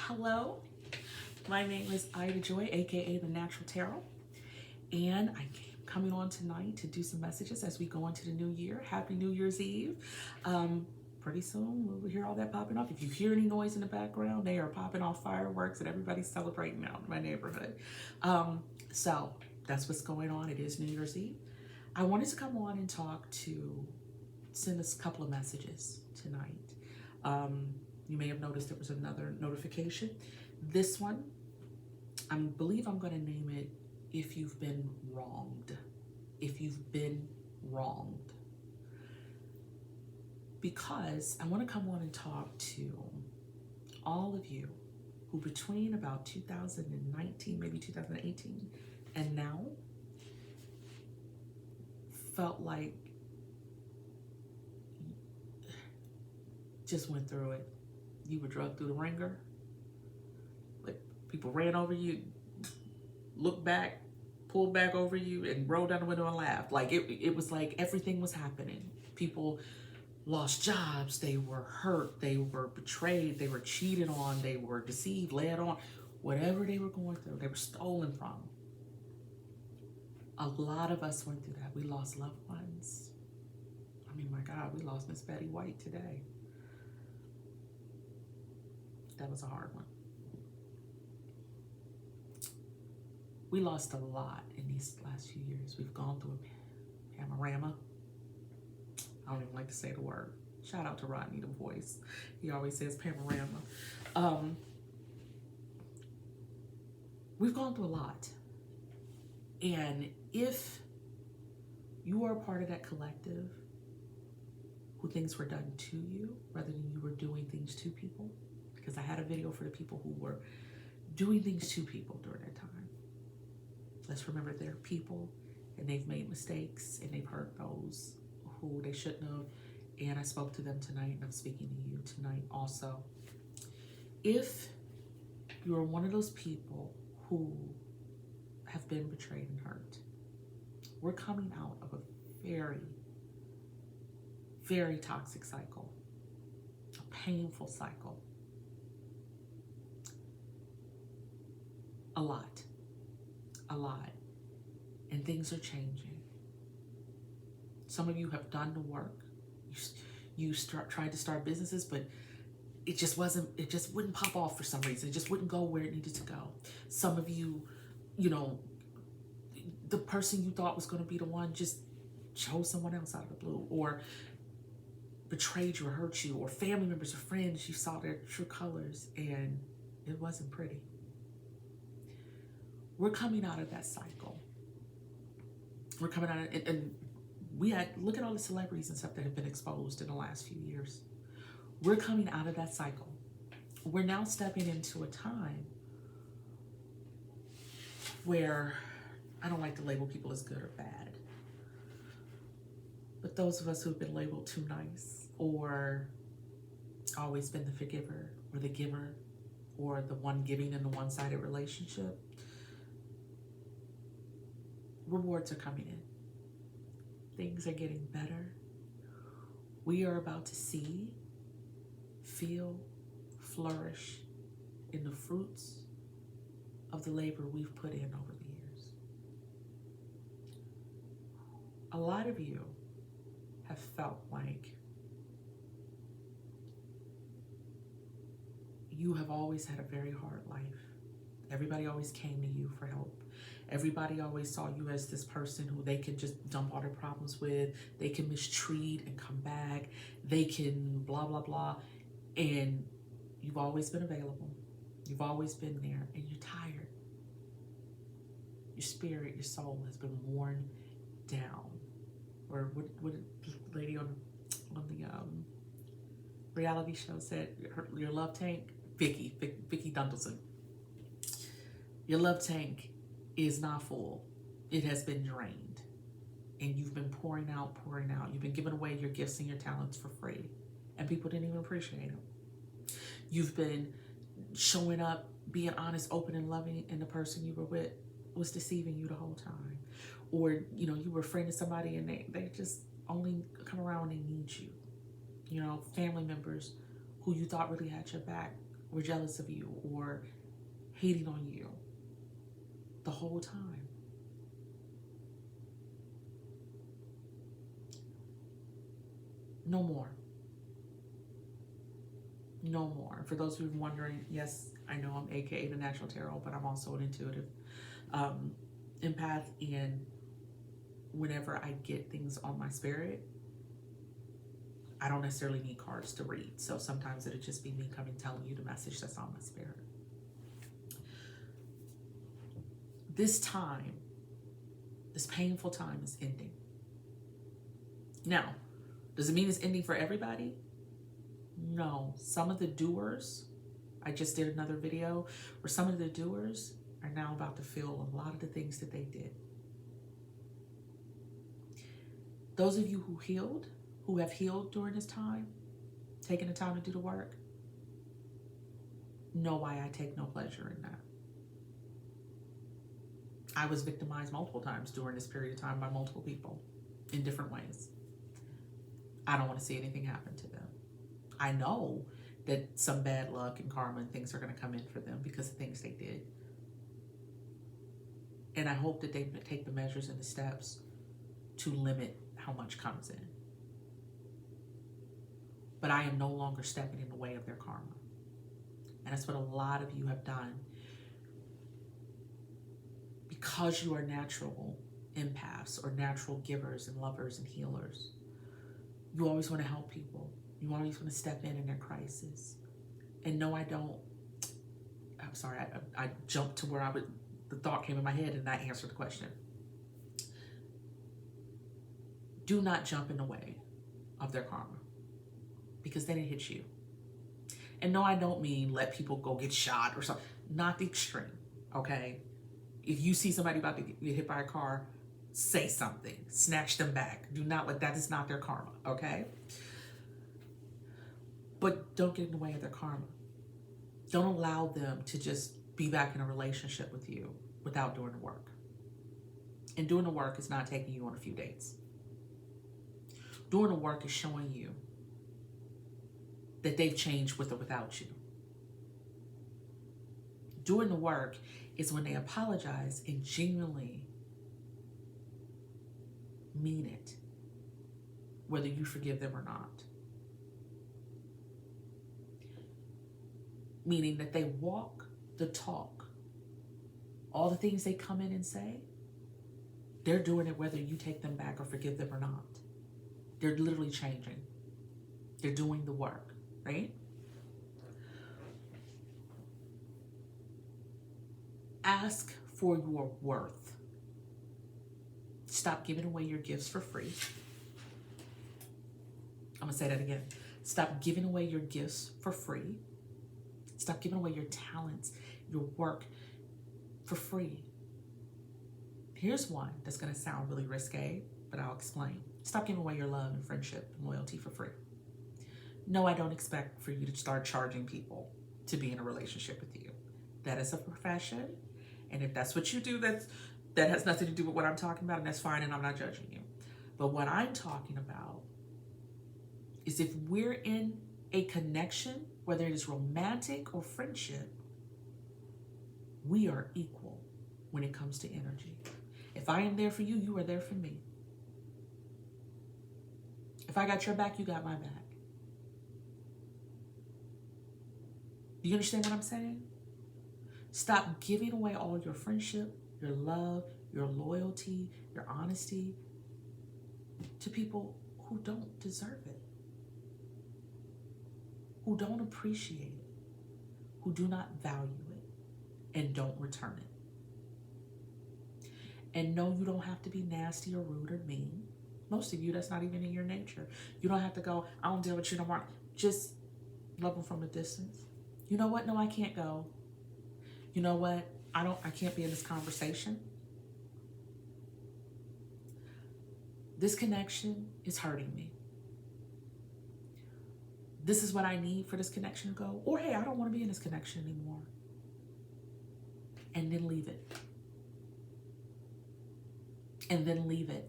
Hello, my name is Ida Joy, aka The Natural Tarot, and I'm coming on tonight to do some messages as we go into the new year. Happy New Year's Eve. Pretty soon we'll hear all that popping off. If you hear any noise in the background, they are popping off fireworks and everybody's celebrating out in my neighborhood. So that's what's going on. It is New Year's Eve. I wanted to come on and send us a couple of messages tonight. You may have noticed there was another notification. This one, I believe I'm going to name it If You've Been Wronged. If You've Been Wronged. Because I want to come on and talk to all of you who between about 2019, maybe 2018, and now felt like just went through it. You were drugged through the ringer. Like people ran over you, looked back, pulled back over you, and rolled down the window and laughed. Like it was like everything was happening. People lost jobs, they were hurt, they were betrayed, they were cheated on, they were deceived, led on, whatever they were going through, they were stolen from. A lot of us went through that. We lost loved ones. I mean, my God, we lost Miss Betty White today. That was a hard one. We lost a lot in these last few years. We've gone through a panorama. I don't even like to say the word. Shout out to Rodney, the voice. He always says panorama. We've gone through a lot. And if you are a part of that collective who things were done to you rather than you were doing things to people, because I had a video for the people who were doing things to people during that time. Let's remember they're people and they've made mistakes and they've hurt those who they shouldn't have. And I spoke to them tonight and I'm speaking to you tonight also. If you are one of those people who have been betrayed and hurt, we're coming out of a very, very toxic cycle, a painful cycle. A lot. And things are changing. Some of you have done the work. You tried to start businesses, but it just wouldn't pop off for some reason. It just wouldn't go where it needed to go. Some of you, the person you thought was going to be the one just chose someone else out of the blue, or betrayed you or hurt you, or family members or friends, you saw their true colors and it wasn't pretty. We're coming out of that cycle. We're coming out of it, and look at all the celebrities and stuff that have been exposed in the last few years. We're coming out of that cycle. We're now stepping into a time where I don't like to label people as good or bad, but those of us who've been labeled too nice, or always been the forgiver or the giver, or the one giving in the one-sided relationship, rewards are coming in. Things are getting better. We are about to see, feel, flourish in the fruits of the labor we've put in over the years. A lot of you have felt like you have always had a very hard life. Everybody always came to you for help. Everybody always saw you as this person who they can just dump all their problems with. They can mistreat and come back. They can blah, blah, blah. And you've always been available. You've always been there, and you're tired. Your spirit, your soul has been worn down. Or what the lady on the reality show said, your love tank, Vicky Dundelson. Your love tank is not full. It has been drained. And you've been pouring out. You've been giving away your gifts and your talents for free. And people didn't even appreciate them. You've been showing up, being honest, open, and loving, and the person you were with was deceiving you the whole time. Or, you were a friend of somebody and they just only come around when they need you. Family members who you thought really had your back or jealous of you or hating on you the whole time. No more. No more. For those who are wondering, yes, I know I'm AKA the Natural Tarot, but I'm also an intuitive empath, and whenever I get things on my spirit, I don't necessarily need cards to read. So sometimes it'll just be me coming telling you the message that's on my spirit. This time, this painful time is ending. Now, does it mean it's ending for everybody? No. Some of the doers, I just did another video where some of the doers are now about to feel a lot of the things that they did. Those of you who have healed during this time, taking the time to do the work, know why I take no pleasure in that. I was victimized multiple times during this period of time by multiple people in different ways. I don't want to see anything happen to them. I know that some bad luck and karma and things are going to come in for them because of things they did. And I hope that they take the measures and the steps to limit how much comes in. But I am no longer stepping in the way of their karma. And that's what a lot of you have done. Because you are natural empaths or natural givers and lovers and healers, you always want to help people. You always want to step in their crisis. And no, I'm sorry, I jumped to where the thought came in my head and I answered the question. Do not jump in the way of their karma, because then it hits you. And no, I don't mean let people go get shot or something. Not the extreme, okay? If you see somebody about to get hit by a car, say something. Snatch them back. Do not let that is not their karma, okay? But don't get in the way of their karma. Don't allow them to just be back in a relationship with you without doing the work. And doing the work is not taking you on a few dates. Doing the work is showing you that they've changed with or without you. Doing the work is when they apologize and genuinely mean it, whether you forgive them or not. Meaning that they walk the talk. All the things they come in and say, they're doing it whether you take them back or forgive them or not. They're literally changing. They're doing the work, right? Ask for your worth. Stop giving away your gifts for free. I'm going to say that again. Stop giving away your gifts for free. Stop giving away your talents, your work for free. Here's one that's going to sound really risque, but I'll explain. Stop giving away your love and friendship and loyalty for free. No, I don't expect for you to start charging people to be in a relationship with you. That is a profession. And if that's what you do, that has nothing to do with what I'm talking about, and that's fine, and I'm not judging you. But what I'm talking about is if we're in a connection, whether it is romantic or friendship, we are equal when it comes to energy. If I am there for you, you are there for me. If I got your back, you got my back. Do you understand what I'm saying? Stop giving away all your friendship, your love, your loyalty, your honesty to people who don't deserve it, who don't appreciate it, who do not value it, and don't return it. And no, you don't have to be nasty or rude or mean. Most of you, that's not even in your nature. You don't have to go, I don't deal with you no more. Just love them from a distance. You know what? No, I can't go. You know what? I can't be in this conversation. This connection is hurting me. This is what I need for this connection to go. Or, hey, I don't want to be in this connection anymore. And then leave it. And then leave it.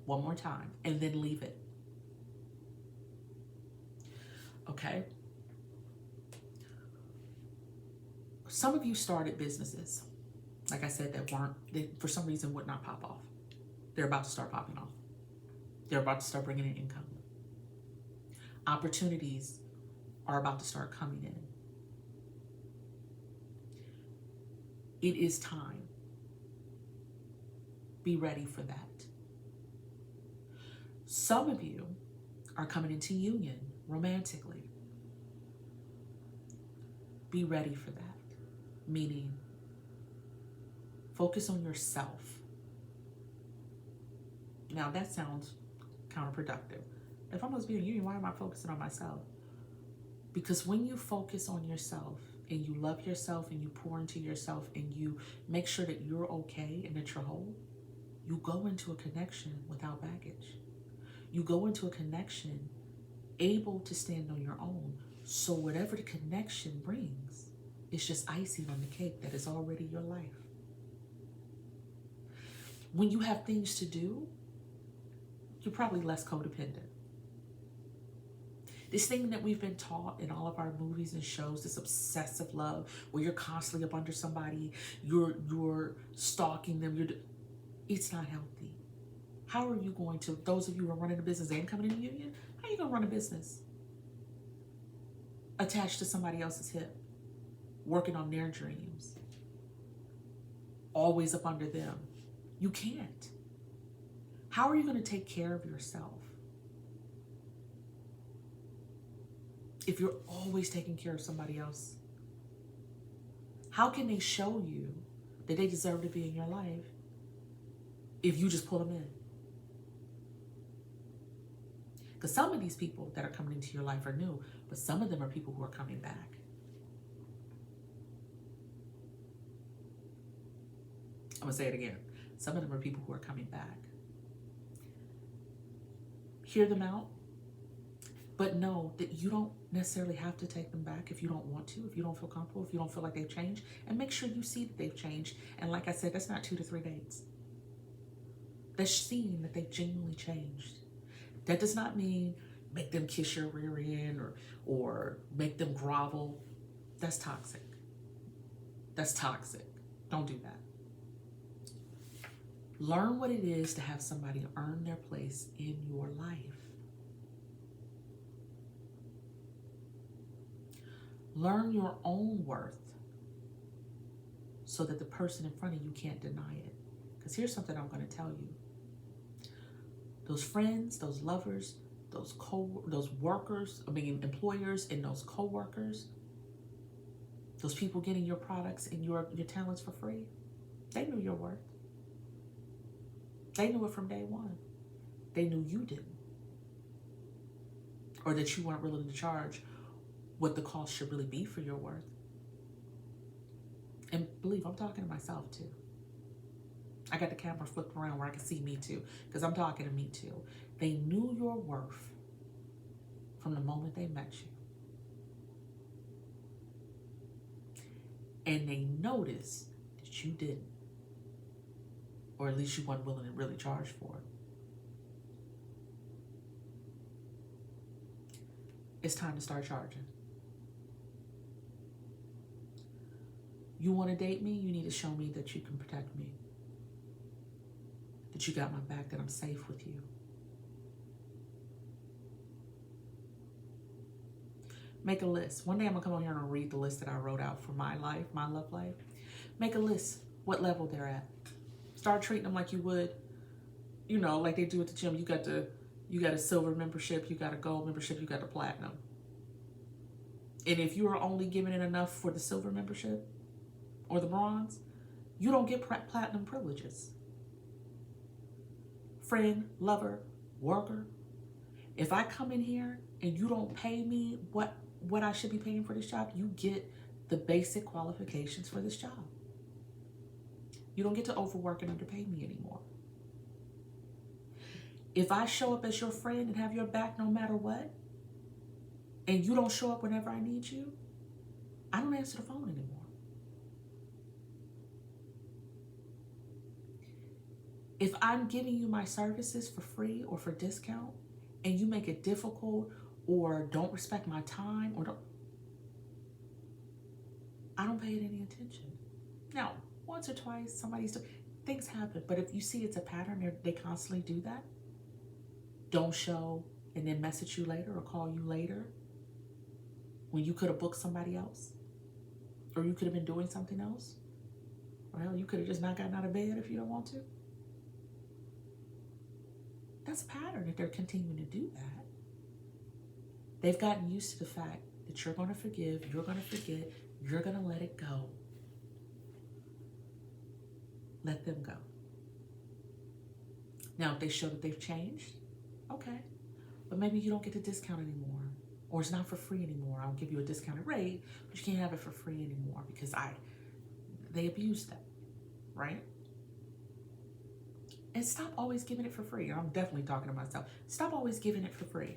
One more time. And then leave it. Okay? Some of you started businesses, like I said, that for some reason would not pop off. They're about to start popping off. They're about to start bringing in income. Opportunities are about to start coming in. It is time. Be ready for that. Some of you are coming into union romantically. Be ready for that. Meaning, focus on yourself. Now, that sounds counterproductive. If I'm supposed to be in union, why am I focusing on myself? Because when you focus on yourself and you love yourself and you pour into yourself and you make sure that you're okay and that you're whole, you go into a connection without baggage. You go into a connection able to stand on your own. So whatever the connection brings, it's just icing on the cake that is already your life. When you have things to do, you're probably less codependent. This thing that we've been taught in all of our movies and shows, this obsessive love, where you're constantly up under somebody, you're stalking them, it's not healthy. How are you going to, those of you who are running a business and coming in a union, how are you going to run a business attached to somebody else's hip, working on their dreams, always up under them? You can't. How are you going to take care of yourself if you're always taking care of somebody else? How can they show you that they deserve to be in your life if you just pull them in? Because some of these people that are coming into your life are new, but some of them are people who are coming back. I'm going to say it again. Some of them are people who are coming back. Hear them out, but know that you don't necessarily have to take them back if you don't want to, if you don't feel comfortable, if you don't feel like they've changed, and make sure you see that they've changed. And like I said, that's not 2 to 3 dates. That's seeing that they've genuinely changed. That does not mean make them kiss your rear end or make them grovel. That's toxic. That's toxic. Don't do that. Learn what it is to have somebody earn their place in your life. Learn your own worth so that the person in front of you can't deny it. Because here's something I'm going to tell you. Those friends, those lovers, those workers, employers and those co-workers, those people getting your products and your talents for free, they knew your worth. They knew it from day one. They knew you didn't. Or that you weren't willing to charge what the cost should really be for your worth. And believe, I'm talking to myself too. I got the camera flipped around where I can see me too, because I'm talking to me too. They knew your worth from the moment they met you. And they noticed that you didn't. Or at least you weren't willing to really charge for it. It's time to start charging. You want to date me? You need to show me that you can protect me. That you got my back, that I'm safe with you. Make a list. One day I'm going to come on here and read the list that I wrote out for my life, my love life. Make a list, what level they're at. Start treating them like you would, like they do at the gym. You got a silver membership, you got a gold membership, you got a platinum. And if you are only giving it enough for the silver membership or the bronze, you don't get platinum privileges. Friend, lover, worker, if I come in here and you don't pay me what I should be paying for this job, you get the basic qualifications for this job. You don't get to overwork and underpay me anymore. If I show up as your friend and have your back no matter what, and you don't show up whenever I need you, I don't answer the phone anymore. If I'm giving you my services for free or for discount, and you make it difficult or don't respect my time, I don't pay it any attention. Now, once or twice, things happen. But if you see it's a pattern, they constantly do that. Don't show and then message you later or call you later when you could have booked somebody else, or you could have been doing something else. Well, you could have just not gotten out of bed if you don't want to. That's a pattern if they're continuing to do that. They've gotten used to the fact that you're going to forgive, you're going to forget, you're going to let it go. Let them go. Now, if they show that they've changed, okay. But maybe you don't get the discount anymore, or it's not for free anymore. I'll give you a discounted rate, but you can't have it for free anymore because they abused that, right? And stop always giving it for free. I'm definitely talking to myself. Stop always giving it for free.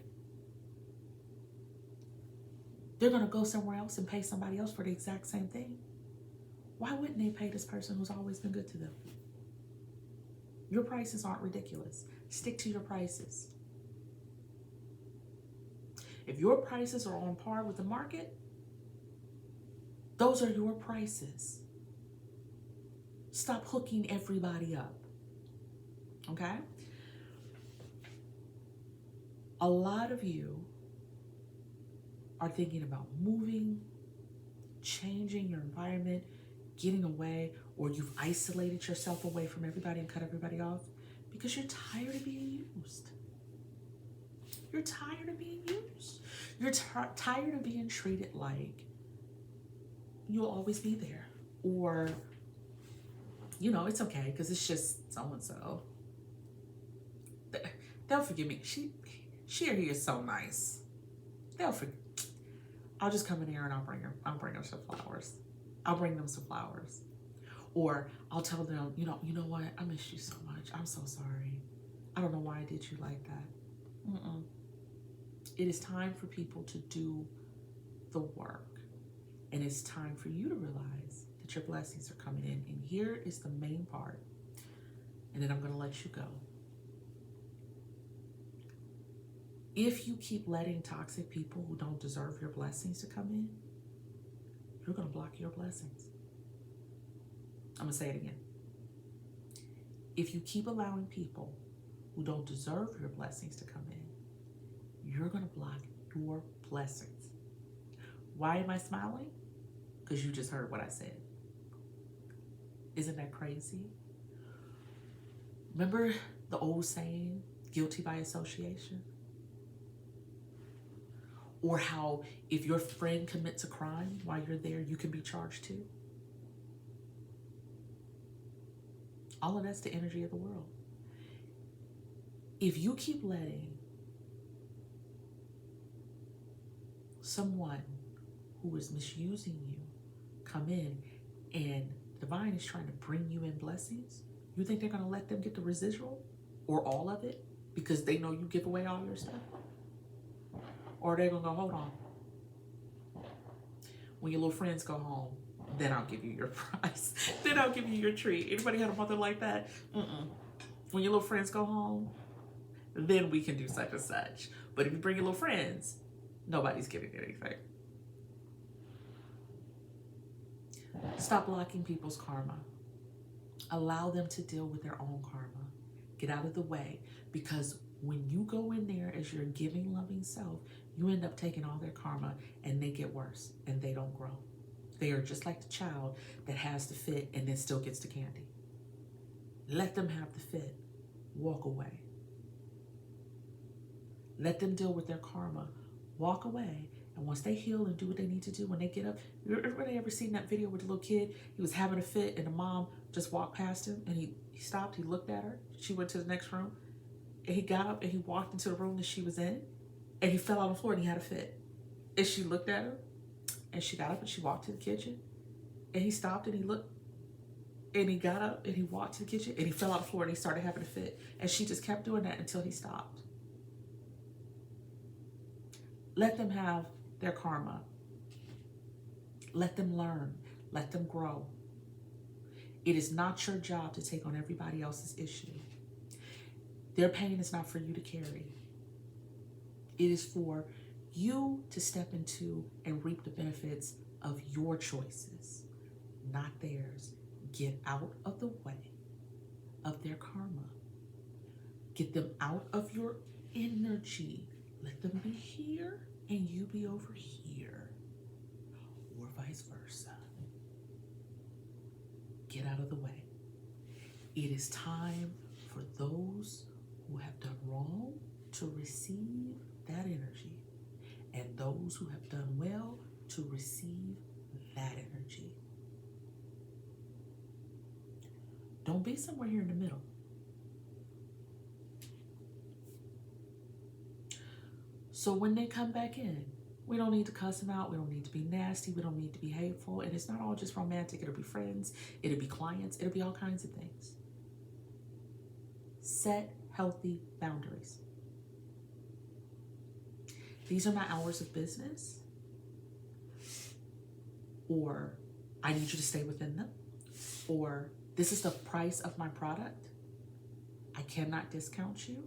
They're going to go somewhere else and pay somebody else for the exact same thing. Why wouldn't they pay this person who's always been good to them? Your prices aren't ridiculous. Stick to your prices. If your prices are on par with the market, those are your prices. Stop hooking everybody up. Okay? A lot of you are thinking about moving, changing your environment, getting away, or you've isolated yourself away from everybody and cut everybody off because you're tired of being used. You're tired of being used. You're tired of being treated like you'll always be there. Or, it's okay because it's just so-and-so. They'll forgive me. She or he is so nice. They'll forgive. I'll just come in here and I'll bring them some flowers. I'll bring them some flowers. Or I'll tell them, you know what? I miss you so much. I'm so sorry. I don't know why I did you like that. It is time for people to do the work. And it's time for you to realize that your blessings are coming in. And here is the main part. And then I'm going to let you go. If you keep letting toxic people who don't deserve your blessings to come in, you're going to block your blessings. I'm going to say it again. If you keep allowing people who don't deserve your blessings to come in, you're going to block your blessings. Why am I smiling? Because you just heard what I said. Isn't that crazy? Remember the old saying, guilty by association? Or how if your friend commits a crime while you're there, you can be charged too. All of that's the energy of the world. If you keep letting someone who is misusing you come in and divine is trying to bring you in blessings, you think they're going to let them get the residual or all of it because they know you give away all your stuff? Or are they going to go, hold on. When your little friends go home, then I'll give you your prize. Then I'll give you your treat. Anybody had a mother like that? When your little friends go home, then we can do such and such. But if you bring your little friends, nobody's getting anything. Stop blocking people's karma. Allow them to deal with their own karma. Get out of the way. Because when you go in there as your giving, loving self, you end up taking all their karma and they get worse and they don't grow. They are just like the child that has the fit and then still gets the candy. Let them have the fit. Walk away. Let them deal with their karma. Walk away. And once they heal and do what they need to do, when they get up, everybody ever seen that video with the little kid? He was having a fit and the mom just walked past him and he stopped, he looked at her. She went to the next room and he got up and he walked into the room that she was in and he fell on the floor and he had a fit. And she looked at her and she got up and she walked to the kitchen and he stopped and he looked and he got up and he walked to the kitchen and he fell on the floor and he started having a fit. And she just kept doing that until he stopped. Let them have their karma. Let them learn. Let them grow. It is not your job to take on everybody else's issue. Their pain is not for you to carry. It is for you to step into and reap the benefits of your choices, not theirs. Get out of the way of their karma. Get them out of your energy. Let them be here and you be over here, or vice versa. Get out of the way. It is time for those who have done wrong to receive that energy, and those who have done well to receive that energy. Don't be somewhere here in the middle. So when they come back in, we don't need to cuss them out. We don't need to be nasty. We don't need to be hateful. And it's not all just romantic. It'll be friends. It'll be clients. It'll be all kinds of things. Set healthy boundaries. These are my hours of business, or I need you to stay within them, or this is the price of my product. I cannot discount you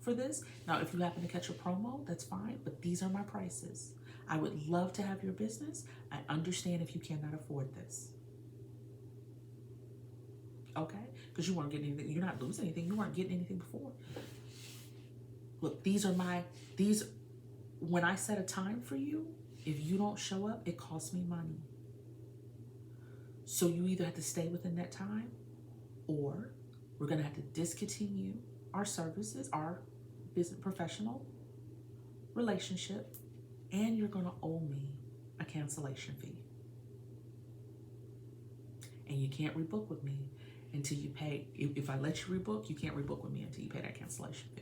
for this. Now, if you happen to catch a promo, that's fine, but these are my prices. I would love to have your business. I understand if you cannot afford this. Okay? Because you weren't getting anything. You're not losing anything. You weren't getting anything before. Look, when I set a time for you, if you don't show up, it costs me money. So you either have to stay within that time, or we're going to have to discontinue our services, our business professional relationship, and you're going to owe me a cancellation fee. And you can't rebook with me until you pay. If I let you rebook, you can't rebook with me until you pay that cancellation fee.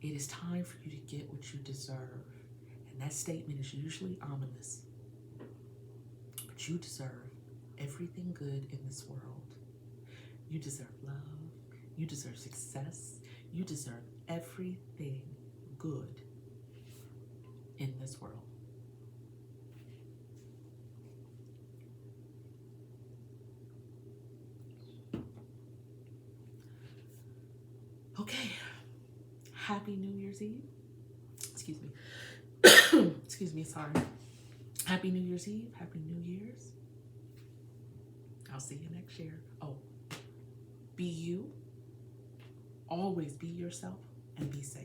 It is time for you to get what you deserve. And that statement is usually ominous. But you deserve everything good in this world. You deserve love. You deserve success. You deserve everything good in this world. Okay. Happy New Year's Eve. Excuse me. Excuse me, sorry. Happy New Year's Eve. Happy New Year's. I'll see you next year. Oh, be you. Always be yourself and be safe.